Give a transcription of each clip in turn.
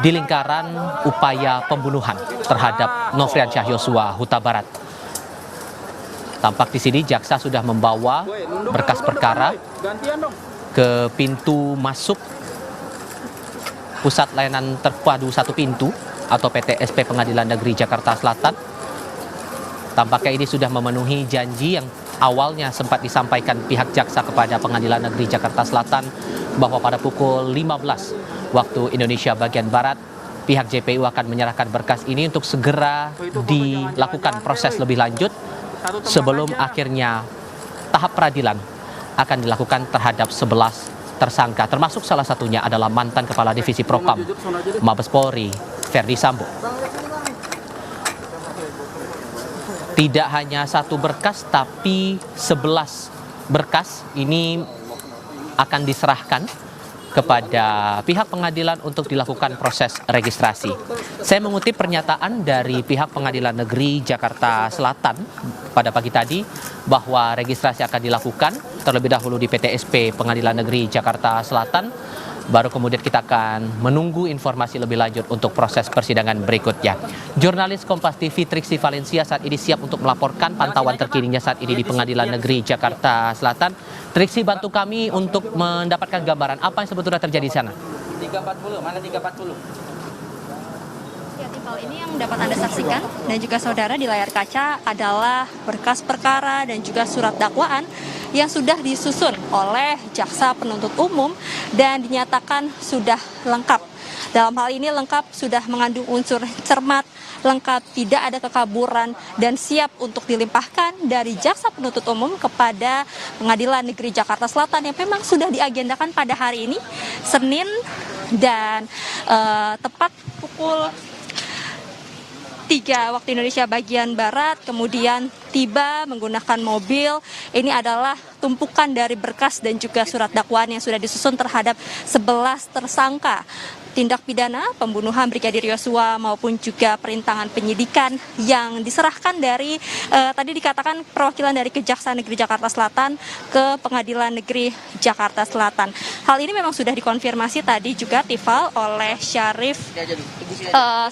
di lingkaran upaya pembunuhan terhadap Nofriansyah Yosua Huta Barat. Tampak di sini jaksa sudah membawa berkas perkara ke pintu masuk Pusat Layanan Terpadu Satu Pintu atau PTSP Pengadilan Negeri Jakarta Selatan. Tampaknya ini sudah memenuhi janji yang awalnya sempat disampaikan pihak jaksa kepada Pengadilan Negeri Jakarta Selatan bahwa pada pukul 15 waktu Indonesia bagian Barat, pihak JPU akan menyerahkan berkas ini untuk segera dilakukan proses lebih lanjut sebelum akhirnya tahap peradilan akan dilakukan terhadap 11 tersangka, termasuk salah satunya adalah mantan Kepala Divisi Propam Mabes Polri, Ferdi Sambo. Tidak hanya satu berkas, tapi 11 berkas ini akan diserahkan kepada pihak pengadilan untuk dilakukan proses registrasi. Saya mengutip pernyataan dari pihak Pengadilan Negeri Jakarta Selatan pada pagi tadi bahwa registrasi akan dilakukan terlebih dahulu di PTSP Pengadilan Negeri Jakarta Selatan, baru kemudian kita akan menunggu informasi lebih lanjut untuk proses persidangan berikutnya. Jurnalis Kompas TV Triksi Valencia saat ini siap untuk melaporkan pantauan terkininya saat ini di Pengadilan Negeri Jakarta Selatan. Triksi, bantu kami untuk mendapatkan gambaran apa yang sebetulnya terjadi di sana. 340, mana 340? Ya, Tifal, ini yang dapat Anda saksikan dan juga saudara di layar kaca adalah berkas perkara dan juga surat dakwaan yang sudah disusun oleh jaksa penuntut umum dan dinyatakan sudah lengkap. Dalam hal ini lengkap sudah mengandung unsur cermat, lengkap tidak ada kekaburan dan siap untuk dilimpahkan dari jaksa penuntut umum kepada Pengadilan Negeri Jakarta Selatan yang memang sudah diagendakan pada hari ini Senin dan tepat pukul 3 waktu Indonesia bagian Barat, kemudian tiba menggunakan mobil. Ini adalah tumpukan dari berkas dan juga surat dakwaan yang sudah disusun terhadap 11 tersangka tindak pidana pembunuhan Brigadir Yosua maupun juga perintangan penyidikan yang diserahkan dari tadi dikatakan perwakilan dari Kejaksaan Negeri Jakarta Selatan ke Pengadilan Negeri Jakarta Selatan. Hal ini memang sudah dikonfirmasi tadi juga Tifal oleh Syarif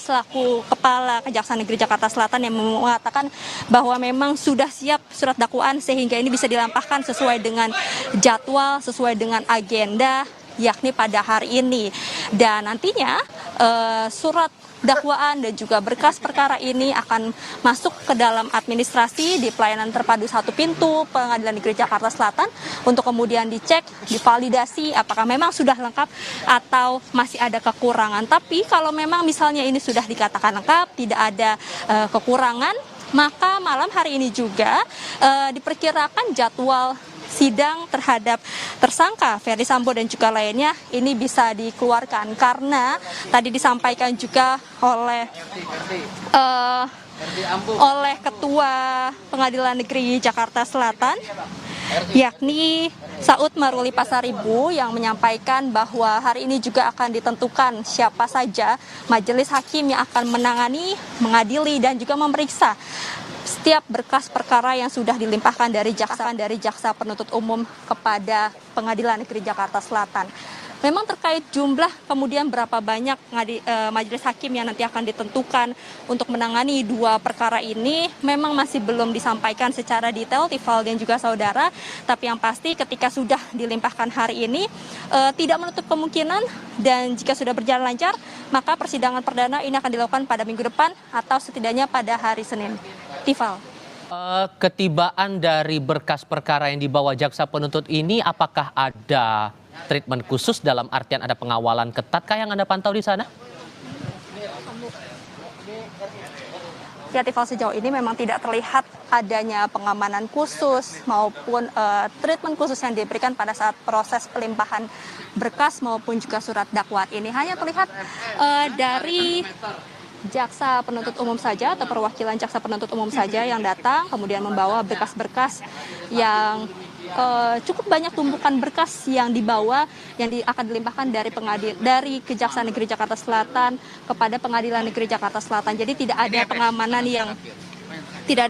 selaku Kepala Kejaksaan Negeri Jakarta Selatan yang mengatakan bahwa memang sudah siap surat dakwaan sehingga ini bisa dilampahkan sesuai dengan jadwal, sesuai dengan agenda yakni pada hari ini. Dan nantinya surat dakwaan dan juga berkas perkara ini akan masuk ke dalam administrasi di pelayanan terpadu satu pintu Pengadilan Negeri Jakarta Selatan untuk kemudian dicek, divalidasi apakah memang sudah lengkap atau masih ada kekurangan. Tapi kalau memang misalnya ini sudah dikatakan lengkap, tidak ada kekurangan, maka malam hari ini juga diperkirakan jadwal sidang terhadap tersangka Ferdi Sambo dan juga lainnya ini bisa dikeluarkan karena tadi disampaikan juga oleh Ketua Pengadilan Negeri Jakarta Selatan yakni Saud Maruli Pasaribu yang menyampaikan bahwa hari ini juga akan ditentukan siapa saja majelis hakim yang akan menangani, mengadili dan juga memeriksa setiap berkas perkara yang sudah dilimpahkan dari jaksa penuntut umum kepada Pengadilan Negeri Jakarta Selatan. Memang terkait jumlah kemudian berapa banyak majelis hakim yang nanti akan ditentukan untuk menangani dua perkara ini memang masih belum disampaikan secara detail Tifal dan juga saudara. Tapi yang pasti ketika sudah dilimpahkan hari ini tidak menutup kemungkinan dan jika sudah berjalan lancar maka persidangan perdana ini akan dilakukan pada minggu depan atau setidaknya pada hari Senin. Tifal. Ketibaan dari berkas perkara yang dibawa jaksa penuntut ini apakah ada treatment khusus dalam artian ada pengawalan ketat kah yang Anda pantau di sana? Ya Tifal, sejauh ini memang tidak terlihat adanya pengamanan khusus maupun treatment khusus yang diberikan pada saat proses pelimpahan berkas maupun juga surat dakwaan ini. Hanya terlihat dari jaksa penuntut umum saja atau perwakilan jaksa penuntut umum saja yang datang kemudian membawa berkas-berkas yang cukup banyak tumpukan berkas yang dibawa yang akan dilimpahkan dari Kejaksaan Negeri Jakarta Selatan kepada Pengadilan Negeri Jakarta Selatan. Jadi tidak ada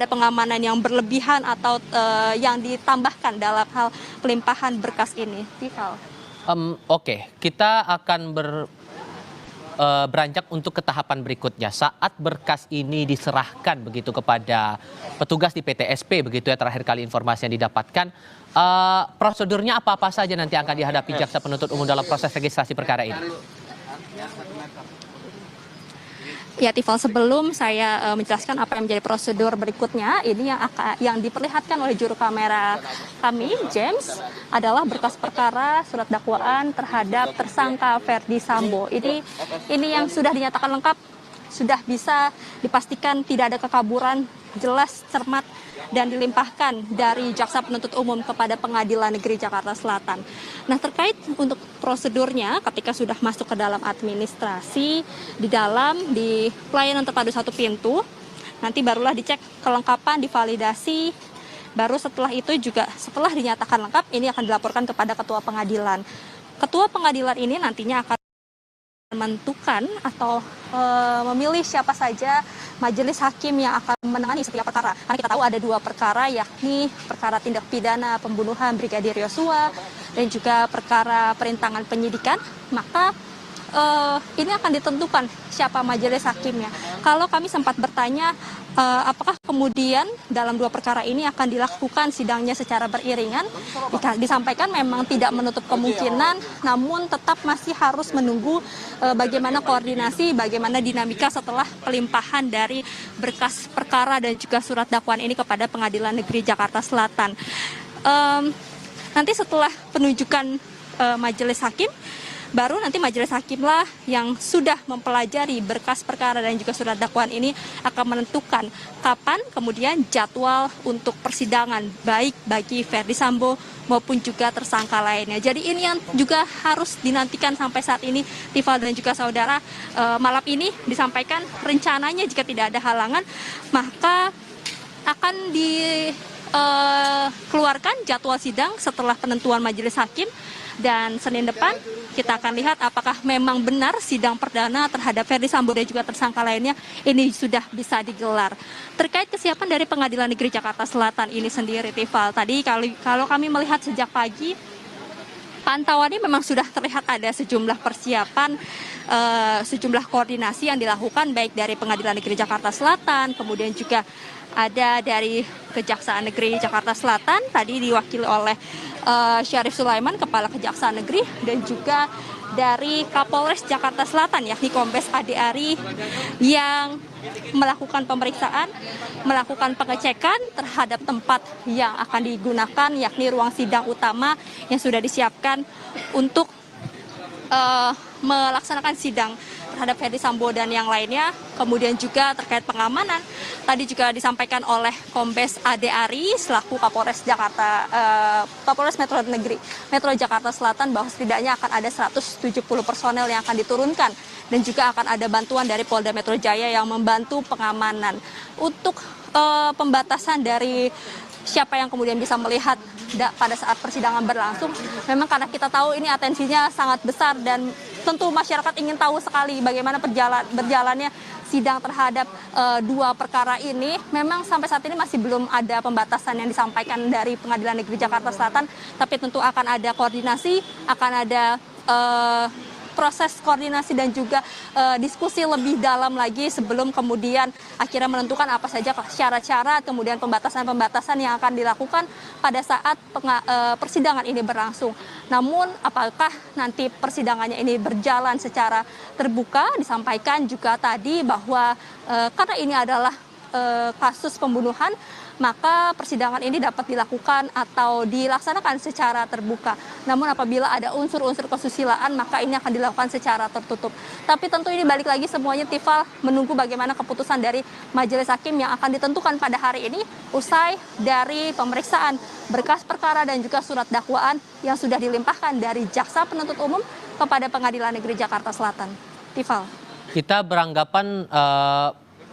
pengamanan yang berlebihan atau yang ditambahkan dalam hal pelimpahan berkas ini. Tifal. Oke, kita akan beranjak untuk ke tahapan berikutnya. Saat berkas ini diserahkan begitu kepada petugas di PTSP begitu ya, terakhir kali informasi yang didapatkan, prosedurnya apa-apa saja nanti akan dihadapi jaksa penuntut umum dalam proses registrasi perkara ini? Ya, Tifal, sebelum saya menjelaskan apa yang menjadi prosedur berikutnya, ini yang diperlihatkan oleh juru kamera kami, James, adalah berkas perkara surat dakwaan terhadap tersangka Ferdy Sambo. Ini yang sudah dinyatakan lengkap, sudah bisa dipastikan tidak ada kekaburan, jelas, cermat, dan dilimpahkan dari jaksa penuntut umum kepada Pengadilan Negeri Jakarta Selatan. Nah, terkait untuk prosedurnya ketika sudah masuk ke dalam administrasi, di pelayanan terpadu satu pintu, nanti barulah dicek kelengkapan, divalidasi, baru setelah itu juga setelah dinyatakan lengkap, ini akan dilaporkan kepada Ketua Pengadilan. Ketua Pengadilan ini nantinya akan menentukan atau memilih siapa saja majelis hakim yang akan menangani setiap perkara. Karena kita tahu ada 2 perkara, yakni perkara tindak pidana pembunuhan Brigadir Yosua dan juga perkara perintangan penyidikan. Maka ini akan ditentukan siapa majelis hakimnya. Kalau kami sempat bertanya apakah kemudian dalam 2 perkara ini akan dilakukan sidangnya secara beriringan, disampaikan memang tidak menutup kemungkinan, namun tetap masih harus menunggu bagaimana koordinasi, bagaimana dinamika setelah pelimpahan dari berkas perkara dan juga surat dakwaan ini kepada Pengadilan Negeri Jakarta Selatan. Nanti setelah penunjukan majelis hakim, baru nanti majelis hakimlah yang sudah mempelajari berkas perkara dan juga surat dakwaan ini akan menentukan kapan kemudian jadwal untuk persidangan baik bagi Ferdy Sambo maupun juga tersangka lainnya. Jadi ini yang juga harus dinantikan sampai saat ini, Tifal dan juga saudara. Malam ini disampaikan rencananya jika tidak ada halangan maka akan dikeluarkan jadwal sidang setelah penentuan majelis hakim. Dan Senin depan kita akan lihat apakah memang benar sidang perdana terhadap Ferdy Sambo dan juga tersangka lainnya ini sudah bisa digelar. Terkait kesiapan dari Pengadilan Negeri Jakarta Selatan ini sendiri, Tifal, tadi kalau kami melihat sejak pagi, pantauannya memang sudah terlihat ada sejumlah persiapan, sejumlah koordinasi yang dilakukan baik dari Pengadilan Negeri Jakarta Selatan, kemudian juga ada dari Kejaksaan Negeri Jakarta Selatan, tadi diwakili oleh Syarif Sulaiman, Kepala Kejaksaan Negeri, dan juga dari Kapolres Jakarta Selatan, yakni Kombes Ade Ari, yang melakukan pemeriksaan, melakukan pengecekan terhadap tempat yang akan digunakan, yakni ruang sidang utama yang sudah disiapkan untuk melaksanakan sidang terhadap Ferdy Sambo dan yang lainnya. Kemudian juga terkait pengamanan, tadi juga disampaikan oleh Kombes Ade Ari selaku Kapolres Metro Jakarta Selatan bahwa setidaknya akan ada 170 personel yang akan diturunkan dan juga akan ada bantuan dari Polda Metro Jaya yang membantu pengamanan. Untuk pembatasan dari siapa yang kemudian bisa melihat pada saat persidangan berlangsung, memang karena kita tahu ini atensinya sangat besar dan tentu masyarakat ingin tahu sekali bagaimana berjalannya sidang terhadap 2 perkara ini. Memang sampai saat ini masih belum ada pembatasan yang disampaikan dari Pengadilan Negeri Jakarta Selatan, tapi tentu akan ada koordinasi, akan ada proses koordinasi dan juga diskusi lebih dalam lagi sebelum kemudian akhirnya menentukan apa saja syarat-syarat, kemudian pembatasan-pembatasan yang akan dilakukan pada saat persidangan ini berlangsung. Namun apakah nanti persidangannya ini berjalan secara terbuka, disampaikan juga tadi bahwa karena ini adalah kasus pembunuhan, maka persidangan ini dapat dilakukan atau dilaksanakan secara terbuka. Namun apabila ada unsur-unsur kesusilaan, maka ini akan dilakukan secara tertutup. Tapi tentu ini balik lagi semuanya, Tifal, menunggu bagaimana keputusan dari majelis hakim yang akan ditentukan pada hari ini usai dari pemeriksaan berkas perkara dan juga surat dakwaan yang sudah dilimpahkan dari jaksa penuntut umum kepada Pengadilan Negeri Jakarta Selatan. Tifal. Kita beranggapan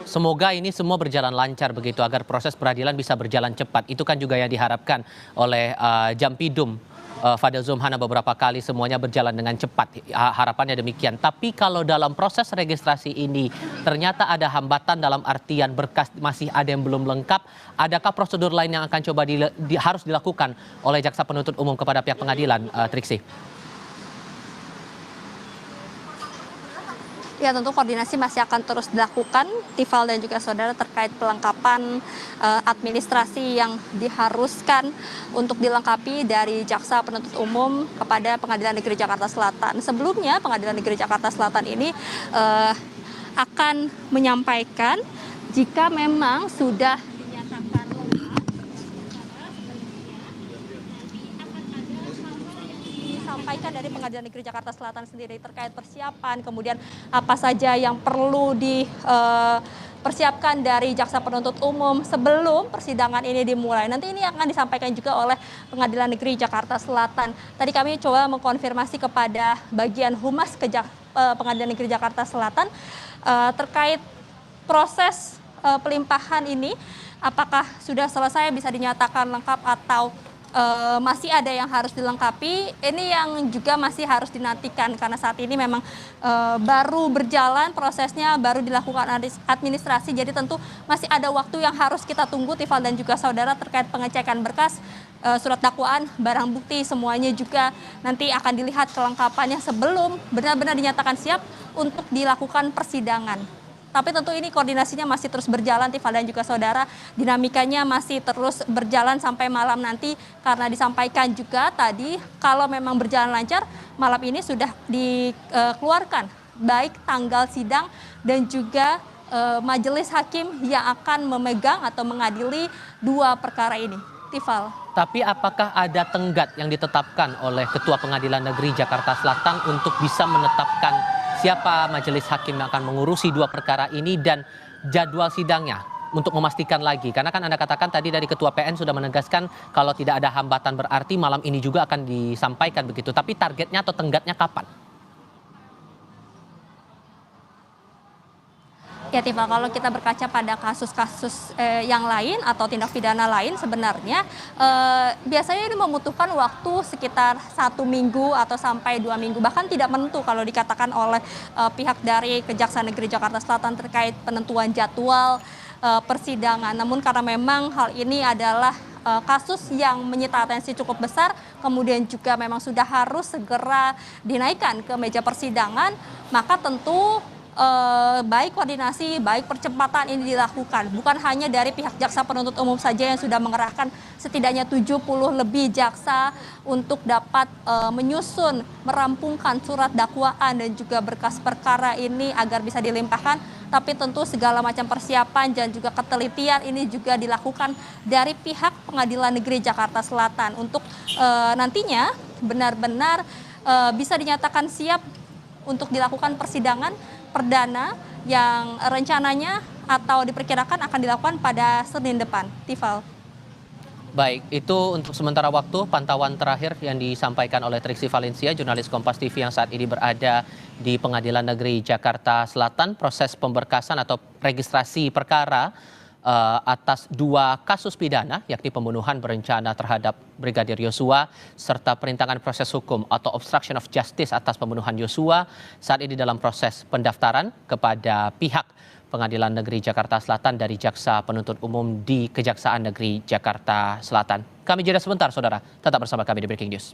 semoga ini semua berjalan lancar begitu agar proses peradilan bisa berjalan cepat. Itu kan juga yang diharapkan oleh Jampidum Fadil Zumhana beberapa kali, semuanya berjalan dengan cepat. Harapannya demikian. Tapi kalau dalam proses registrasi ini ternyata ada hambatan dalam artian berkas masih ada yang belum lengkap, adakah prosedur lain yang akan coba harus dilakukan oleh jaksa penuntut umum kepada pihak pengadilan, Triksi? Ya, tentu koordinasi masih akan terus dilakukan, Tifal dan juga saudara, terkait pelengkapan administrasi yang diharuskan untuk dilengkapi dari Jaksa Penuntut Umum kepada Pengadilan Negeri Jakarta Selatan. Sebelumnya, Pengadilan Negeri Jakarta Selatan ini akan menyampaikan jika memang sudah dinyatakan lengkap, disampaikan dari Pengadilan Negeri Jakarta Selatan sendiri terkait persiapan, kemudian apa saja yang perlu dipersiapkan dari Jaksa Penuntut Umum sebelum persidangan ini dimulai. Nanti ini akan disampaikan juga oleh Pengadilan Negeri Jakarta Selatan. Tadi kami coba mengkonfirmasi kepada bagian Humas Pengadilan Negeri Jakarta Selatan terkait proses pelimpahan ini, apakah sudah selesai, bisa dinyatakan lengkap atau masih ada yang harus dilengkapi. Ini yang juga masih harus dinantikan karena saat ini memang baru berjalan prosesnya, baru dilakukan administrasi, jadi tentu masih ada waktu yang harus kita tunggu, Tifal dan juga saudara, terkait pengecekan berkas, surat dakwaan, barang bukti, semuanya juga nanti akan dilihat kelengkapannya sebelum benar-benar dinyatakan siap untuk dilakukan persidangan. Tapi tentu ini koordinasinya masih terus berjalan, Tifal dan juga saudara. Dinamikanya masih terus berjalan sampai malam nanti, karena disampaikan juga tadi kalau memang berjalan lancar, malam ini sudah dikeluarkan baik tanggal sidang dan juga majelis hakim yang akan memegang atau mengadili dua perkara ini. Tifal. Tapi apakah ada tenggat yang ditetapkan oleh Ketua Pengadilan Negeri Jakarta Selatan untuk bisa menetapkan siapa majelis hakim yang akan mengurusi dua perkara ini dan jadwal sidangnya untuk memastikan lagi? Karena kan Anda katakan tadi dari Ketua PN sudah menegaskan kalau tidak ada hambatan berarti malam ini juga akan disampaikan begitu. Tapi targetnya atau tenggatnya kapan? Ya, Tifal, kalau kita berkaca pada kasus-kasus yang lain atau tindak pidana lain, sebenarnya biasanya ini membutuhkan waktu sekitar 1 minggu atau sampai 2 minggu, bahkan tidak menentu kalau dikatakan oleh pihak dari Kejaksaan Negeri Jakarta Selatan terkait penentuan jadwal persidangan. Namun karena memang hal ini adalah kasus yang menyita atensi cukup besar, kemudian juga memang sudah harus segera dinaikkan ke meja persidangan, maka tentu baik koordinasi, baik percepatan ini dilakukan. Bukan hanya dari pihak Jaksa Penuntut Umum saja yang sudah mengerahkan setidaknya 70 lebih jaksa untuk dapat menyusun, merampungkan surat dakwaan dan juga berkas perkara ini agar bisa dilimpahkan. Tapi tentu segala macam persiapan dan juga ketelitian ini juga dilakukan dari pihak Pengadilan Negeri Jakarta Selatan untuk nantinya benar-benar bisa dinyatakan siap untuk dilakukan persidangan perdana yang rencananya atau diperkirakan akan dilakukan pada Senin depan. Tifal. Baik, itu untuk sementara waktu pantauan terakhir yang disampaikan oleh Triksi Valencia, jurnalis Kompas TV yang saat ini berada di Pengadilan Negeri Jakarta Selatan. Proses pemberkasan atau registrasi perkara atas 2 kasus pidana, yakni pembunuhan berencana terhadap Brigadir Yosua serta perintangan proses hukum atau obstruction of justice atas pembunuhan Yosua, saat ini dalam proses pendaftaran kepada pihak Pengadilan Negeri Jakarta Selatan dari Jaksa Penuntut Umum di Kejaksaan Negeri Jakarta Selatan. Kami jeda sebentar, saudara. Tetap bersama kami di Breaking News.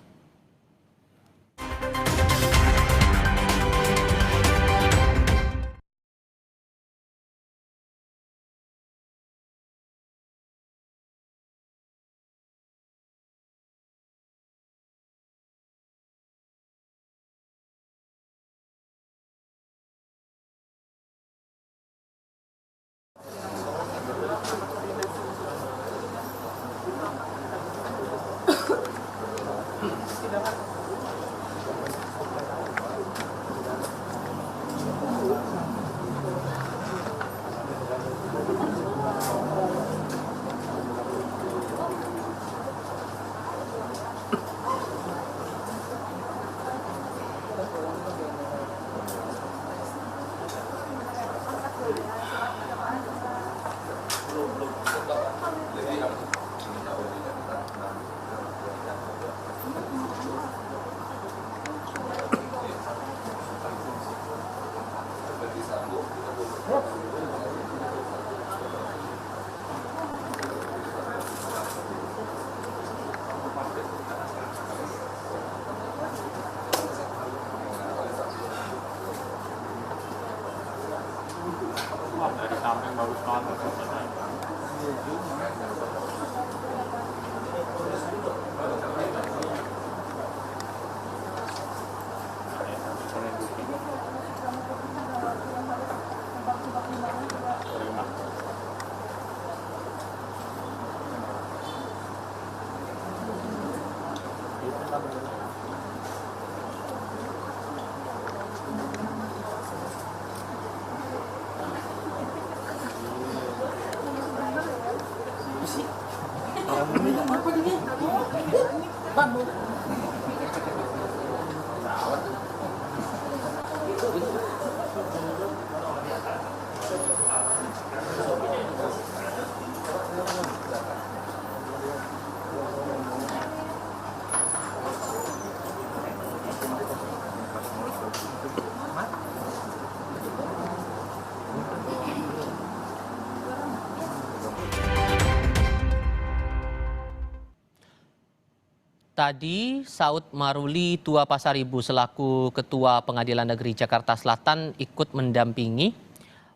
Tadi Saud Maruli Tua Pasaribu selaku Ketua Pengadilan Negeri Jakarta Selatan ikut mendampingi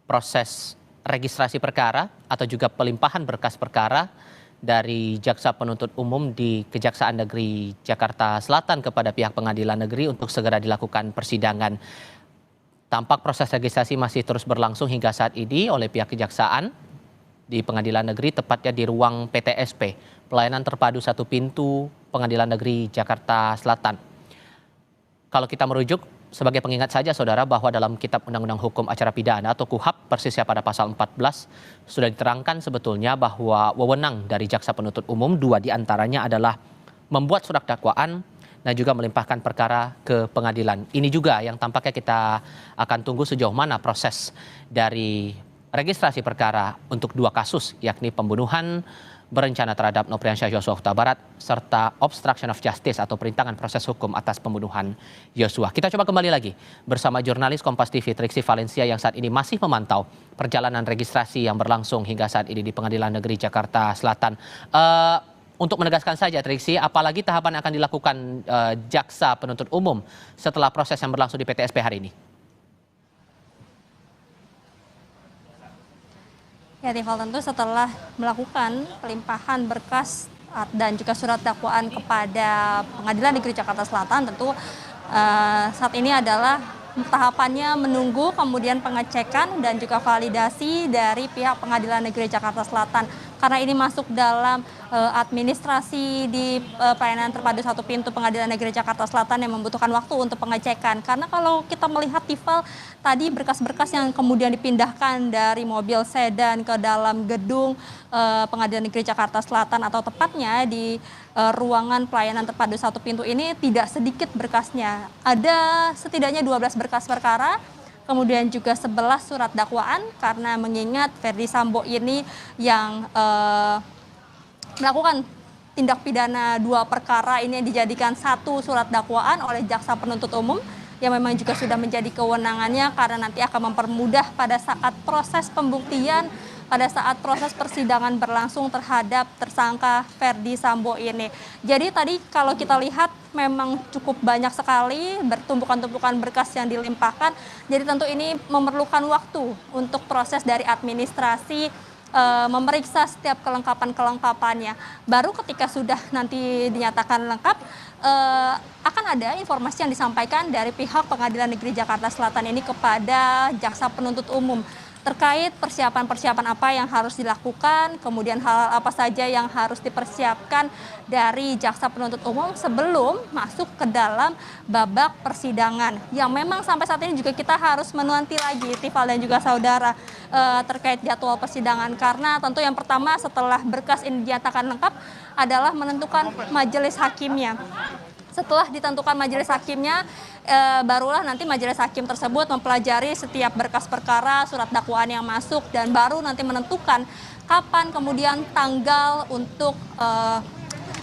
proses registrasi perkara atau juga pelimpahan berkas perkara dari Jaksa Penuntut Umum di Kejaksaan Negeri Jakarta Selatan kepada pihak Pengadilan Negeri untuk segera dilakukan persidangan. Tampak proses registrasi masih terus berlangsung hingga saat ini oleh pihak Kejaksaan di Pengadilan Negeri, tepatnya di ruang PTSP, Pelayanan Terpadu Satu Pintu Pengadilan Negeri Jakarta Selatan. Kalau kita merujuk sebagai pengingat saja saudara bahwa dalam Kitab Undang-Undang Hukum Acara Pidana atau KUHAP persisnya pada pasal 14 sudah diterangkan sebetulnya bahwa wewenang dari Jaksa Penuntut Umum dua diantaranya adalah membuat surat dakwaan dan juga melimpahkan perkara ke pengadilan. Ini juga yang tampaknya kita akan tunggu sejauh mana proses dari registrasi perkara untuk dua kasus, yakni pembunuhan berencana terhadap Nopriansyah Yosua Huta Barat serta obstruction of justice atau perintangan proses hukum atas pembunuhan Yosua. Kita coba kembali lagi bersama jurnalis Kompas TV Triksi Valencia yang saat ini masih memantau perjalanan registrasi yang berlangsung hingga saat ini di Pengadilan Negeri Jakarta Selatan. Untuk menegaskan saja Triksi, apalagi tahapan yang akan dilakukan Jaksa Penuntut Umum setelah proses yang berlangsung di PTSP hari ini? Ya, Tifal, tentu setelah melakukan pelimpahan berkas dan juga surat dakwaan kepada Pengadilan Negeri Jakarta Selatan, tentu saat ini adalah tahapannya menunggu kemudian pengecekan dan juga validasi dari pihak Pengadilan Negeri Jakarta Selatan. Karena ini masuk dalam administrasi di Pelayanan Terpadu Satu Pintu Pengadilan Negeri Jakarta Selatan yang membutuhkan waktu untuk pengecekan. Karena kalau kita melihat Tifal, tadi berkas-berkas yang kemudian dipindahkan dari mobil sedan ke dalam gedung Pengadilan Negeri Jakarta Selatan atau tepatnya di ruangan Pelayanan Terpadu Satu Pintu ini tidak sedikit berkasnya. Ada setidaknya 12 berkas perkara, kemudian juga 11 surat dakwaan karena mengingat Ferdi Sambo ini yang melakukan tindak pidana dua perkara ini dijadikan satu surat dakwaan oleh Jaksa Penuntut Umum yang memang juga sudah menjadi kewenangannya karena nanti akan mempermudah pada saat proses pembuktian, pada saat proses persidangan berlangsung terhadap tersangka Ferdi Sambo ini. Jadi tadi kalau kita lihat memang cukup banyak sekali bertumpukan-tumpukan berkas yang dilimpahkan. Jadi tentu ini memerlukan waktu untuk proses dari administrasi memeriksa setiap kelengkapan-kelengkapannya. Baru ketika sudah nanti dinyatakan lengkap, akan ada informasi yang disampaikan dari pihak Pengadilan Negeri Jakarta Selatan ini kepada Jaksa Penuntut Umum terkait persiapan-persiapan apa yang harus dilakukan, kemudian hal apa saja yang harus dipersiapkan dari Jaksa Penuntut Umum sebelum masuk ke dalam babak persidangan. Yang memang sampai saat ini juga kita harus menanti lagi, Tifal dan juga saudara, terkait jadwal persidangan. Karena tentu yang pertama setelah berkas ini dinyatakan lengkap adalah menentukan majelis hakimnya. Setelah ditentukan majelis hakimnya, barulah nanti majelis hakim tersebut mempelajari setiap berkas perkara, surat dakwaan yang masuk, dan baru nanti menentukan kapan kemudian tanggal untuk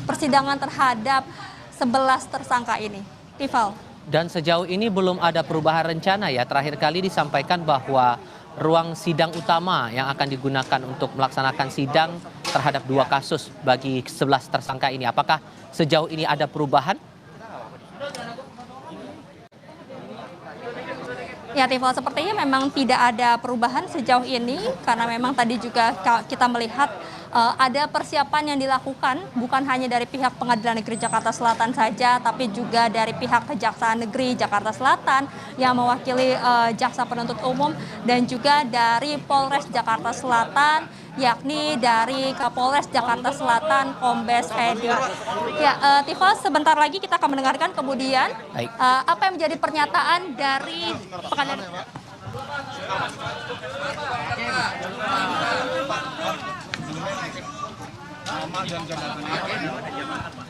persidangan terhadap 11 tersangka ini. Tifal. Dan sejauh ini belum ada perubahan rencana ya. Terakhir kali disampaikan bahwa ruang sidang utama yang akan digunakan untuk melaksanakan sidang terhadap dua kasus bagi 11 tersangka ini. Apakah sejauh ini ada perubahan? Ya, Tifal, sepertinya memang tidak ada perubahan sejauh ini karena memang tadi juga kita melihat ada persiapan yang dilakukan bukan hanya dari pihak Pengadilan Negeri Jakarta Selatan saja, tapi juga dari pihak Kejaksaan Negeri Jakarta Selatan yang mewakili jaksa penuntut umum dan juga dari Polres Jakarta Selatan, yakni dari Kapolres Jakarta Selatan Kombes Edi. Ya, Tifal, sebentar lagi kita akan mendengarkan kemudian apa yang menjadi pernyataan dari Pengadilan.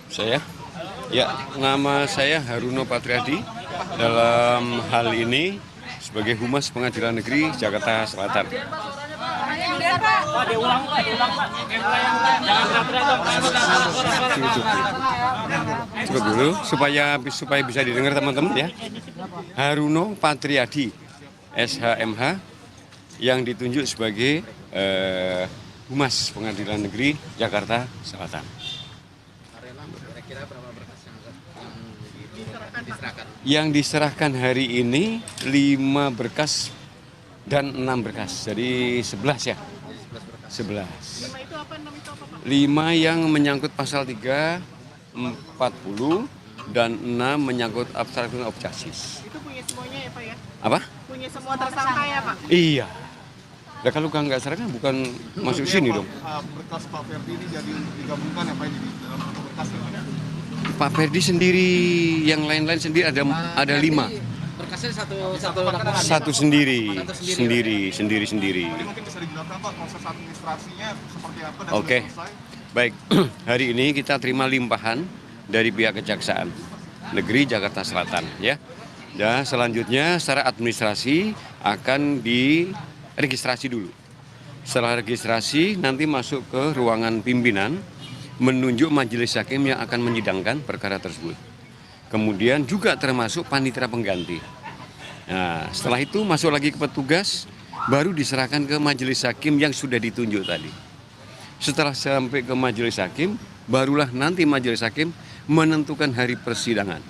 Saya, ya, nama saya Haruno Patriadi. Dalam hal ini sebagai Humas Pengadilan Negeri Jakarta Selatan. Cukup dulu supaya bisa didengar teman-teman ya. Haruno Patriadi, SHMH, yang ditunjuk sebagai Humas Pengadilan Negeri Jakarta Selatan. Yang diserahkan hari ini 5 berkas dan 6 berkas, jadi 11 ya. 11. 5 yang menyangkut pasal 3, 40 dan 6 menyangkut obstruction of justice. Itu punya semuanya ya Pak ya? Apa? Punya semua tersangka ya Pak? Iya. Nah, kalau nggak serahkan bukan masuk sini dong. Berkas Pak Ferdi ini jadi digabungkan ya Pak di dalam satu berkas ya Pak? Pak Ferdi sendiri, yang lain-lain sendiri ada 5. Berkasnya Satu sendiri. Sendiri. Jadi mungkin bisa dijelaskan Pak proses administrasinya seperti apa dan Oke. sudah selesai? Baik, hari ini kita terima limpahan dari pihak Kejaksaan Negeri Jakarta Selatan ya. Dan selanjutnya secara administrasi akan diregistrasi dulu. Setelah registrasi nanti masuk ke ruangan pimpinan menunjuk majelis hakim yang akan menyidangkan perkara tersebut. Kemudian juga termasuk panitera pengganti. Nah, setelah itu masuk lagi ke petugas, baru diserahkan ke majelis hakim yang sudah ditunjuk tadi. Setelah sampai ke majelis hakim, barulah nanti majelis hakim menentukan hari persidangan.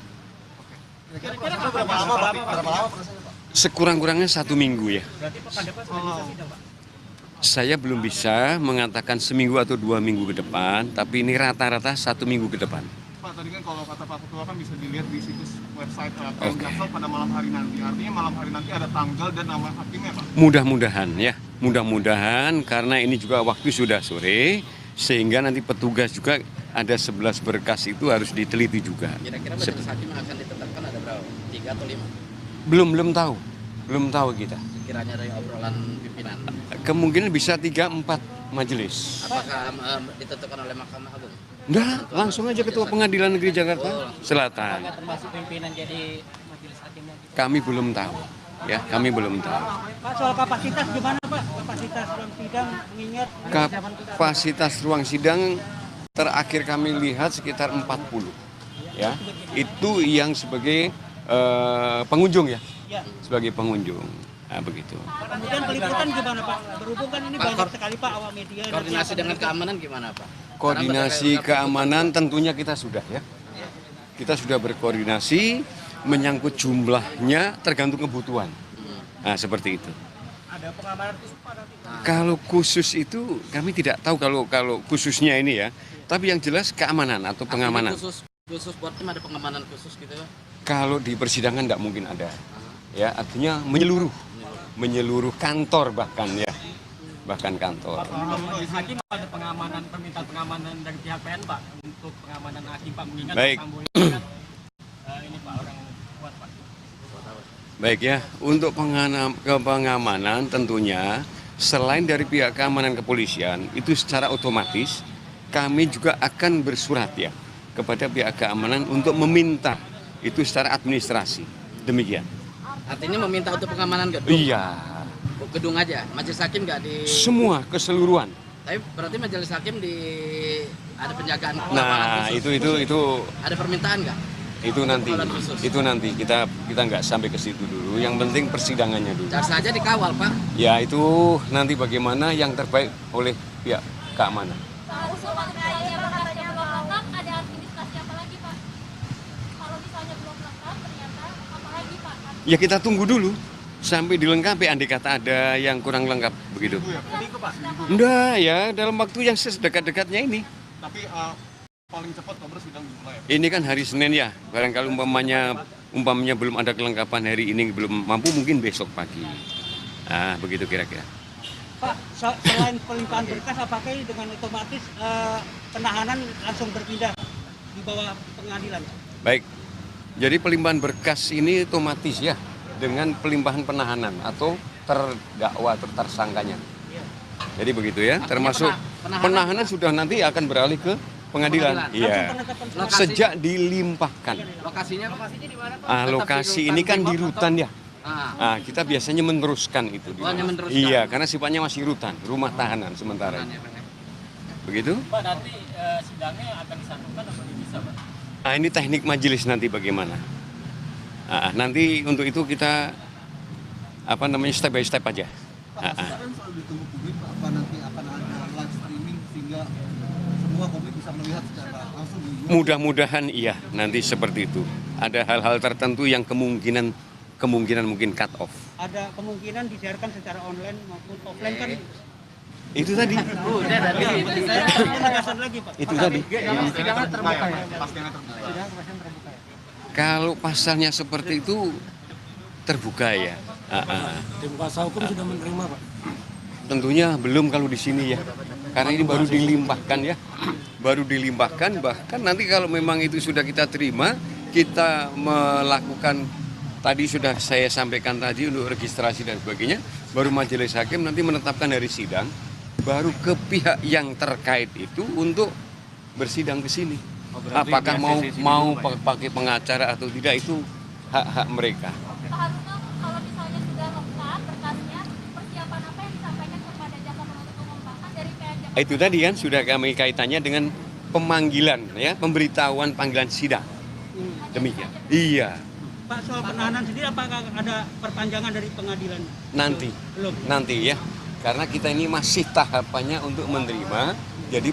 Sekurang-kurangnya 1 minggu ya. Saya belum bisa mengatakan seminggu atau 2 minggu ke depan, tapi ini rata-rata 1 minggu ke depan. Pak, tadi kan kalau kata Pak Ketua kan bisa dilihat di situs website Jaksel pada malam hari nanti. Artinya malam hari nanti ada tanggal dan nama hakimnya Pak? Mudah-mudahan ya, mudah-mudahan karena ini juga waktu sudah sore, sehingga nanti petugas juga ada 11 berkas itu harus diteliti juga. Kira-kira majelis hakim yang akan ditetapkan ada berapa? 3 atau 5? Belum tahu kita. Sekiranya dari obrolan pimpinan. Kemungkinan bisa 3-4 majelis. Apakah ditentukan oleh Mahkamah Agung? Enggak, langsung aja Ketua Pengadilan Negeri Jakarta Selatan. Termasuk pimpinan jadi majelis hakimnya? Kami belum tahu, ya, kami belum tahu. Pak, soal kapasitas gimana Pak? Kapasitas ruang sidang mengingat Kapasitas ruang sidang terakhir kami lihat sekitar 40, ya. Itu yang sebagai pengunjung ya, sebagai pengunjung. Nah, begitu. kemudian peliputan gimana Pak? Berhubung kan ini banyak sekali Pak awak media. Koordinasi dengan keamanan gimana Pak? Koordinasi keamanan tentunya kita sudah ya. Kita sudah berkoordinasi, menyangkut jumlahnya tergantung kebutuhan. Nah, seperti itu. Ada pengamanan khusus Pak nanti? Kalau khusus itu kami tidak tahu kalau khususnya ini ya. Tapi yang jelas keamanan atau pengamanan. Khusus buat tim ada pengamanan khusus gitu ya? Kalau di persidangan tidak mungkin ada. Ya, artinya menyeluruh kantor bahkan ya. Bahkan kantor. Majelis hakim ada pengamanan, permintaan pengamanan dari pihak PN Pak untuk pengamanan hakim Pak, mengingat Baik. Sambo ini kan ini Pak orang kuat Pak. Baik ya, untuk pengamanan tentunya selain dari pihak keamanan kepolisian itu secara otomatis kami juga akan bersurat ya kepada pihak keamanan untuk meminta itu secara administrasi. Demikian. Artinya meminta untuk pengamanan gedung? Iya. Gedung aja, majelis hakim nggak di... Semua keseluruhan. Tapi berarti majelis hakim ada penjagaan Nah, pengamanan khusus? itu Ada permintaan nggak? itu nanti kita nggak sampai ke situ dulu. Yang penting persidangannya dulu. Jaksa aja dikawal Pak. Ya itu nanti bagaimana yang terbaik oleh pihak keamanan. Usul materialnya perkaranya belum lengkap, ada administrasi apa lagi Pak? Kalau misalnya belum lengkap, ternyata apa lagi Pak? Ya kita tunggu dulu sampai dilengkapi, andai kata ada yang kurang lengkap begitu. Seminggu Pak. Enggak ya, dalam waktu yang sedekat-dekatnya ini. Tapi paling cepat Oktober sidang dimulai. Ini kan hari Senin ya, barangkali umpamanya belum ada kelengkapan hari ini, belum mampu, mungkin besok pagi. Nah, begitu kira-kira. Pak, selain pelimpahan berkas, apakah dengan otomatis penahanan langsung berpindah di bawah pengadilan? Baik, jadi pelimpahan berkas ini otomatis ya, dengan pelimpahan penahanan atau terdakwa atau tersangkanya. Jadi begitu ya, termasuk penahanan sudah nanti akan beralih ke pengadilan. Iya. Sejak dilimpahkan. Lokasinya di mana? Lokasi ini kan di rutan ya. Kita biasanya meneruskan itu. hanya meneruskan. Iya, karena sifatnya masih rutan, rumah tahanan sementara. Begitu? Pak, nanti sidangnya akan disatukan atau bisa, Pak? Ini teknik majelis nanti bagaimana. Nanti untuk itu kita step by step aja. Sekarang soal ditunggu publik, apa nanti akan ada live streaming sehingga semua publik bisa melihat secara langsung di YouTube? Mudah-mudahan iya, nanti seperti itu. Ada hal-hal tertentu yang kemungkinan mungkin cut off. Ada kemungkinan disiarkan secara online maupun offline kan? Itu tadi. Udah tadi. Penegasan lagi Pak. Itu tadi. Sidangnya terbuka ya? Pastinya terbuka. Kalau pasalnya seperti itu terbuka ya. Tim kuasa hukum sudah menerima, Pak. Tentunya belum kalau di sini ya. Karena ini baru dilimpahkan ya. Baru dilimpahkan, bahkan nanti kalau memang itu sudah kita terima, kita melakukan tadi sudah saya sampaikan tadi untuk registrasi dan sebagainya, baru majelis hakim nanti menetapkan hari sidang, baru ke pihak yang terkait itu untuk bersidang ke sini. Apakah mau pakai pengacara atau tidak, itu hak-hak mereka. Pak Haruna, kalau misalnya sudah lengkap berkasnya, persiapan apa yang disampaikan kepada jaksa penuntut umum Pak dari pihak jaksa? Itu tadi kan sudah kami kaitannya dengan pemanggilan ya, pemberitahuan panggilan sidang. Demikian. Iya. Pak, soal penahanan sendiri apakah ada perpanjangan dari pengadilan? Nanti. Belum. Nanti ya. Karena kita ini masih tahapannya untuk menerima. Jadi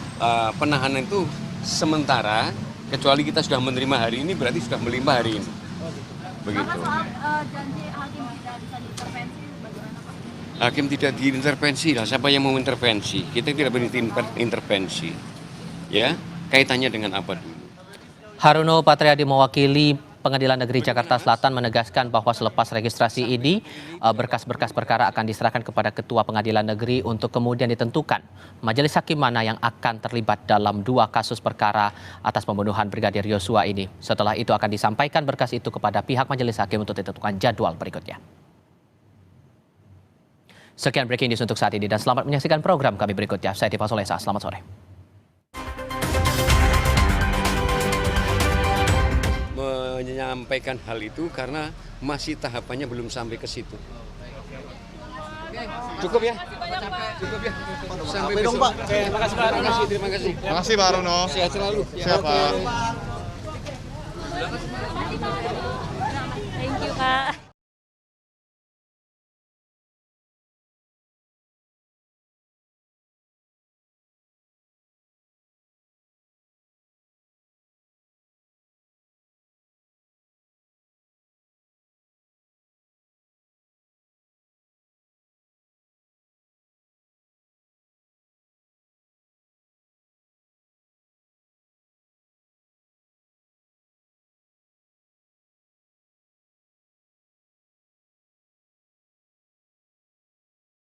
penahanan itu sementara, kecuali kita sudah menerima hari ini, berarti sudah melimpah hari ini. Begitu. Janji hakim tidak bisa diintervensi bagaimana Pak? Hakim tidak diintervensi lah. Siapa yang mau intervensi? Kita tidak berintervensi. Ya, kaitannya dengan apa dulu? Haruno Patriadi mewakili Pengadilan Negeri Jakarta Selatan menegaskan bahwa selepas registrasi ini, berkas-berkas perkara akan diserahkan kepada Ketua Pengadilan Negeri untuk kemudian ditentukan majelis hakim mana yang akan terlibat dalam 2 kasus perkara atas pembunuhan Brigadir Yosua ini. Setelah itu akan disampaikan berkas itu kepada pihak majelis hakim untuk ditentukan jadwal berikutnya. Sekian breaking news untuk saat ini dan selamat menyaksikan program kami berikutnya. Saya Tifa Solesa, selamat sore. Menyampaikan hal itu karena masih tahapannya belum sampai ke situ. Cukup ya? Cukup ya? Sampai besok. Pak. Terima kasih Pak Haruno. Terima kasih. Terima kasih Pak Haruno. Sehat selalu. Siap Pak. Thank you Kak.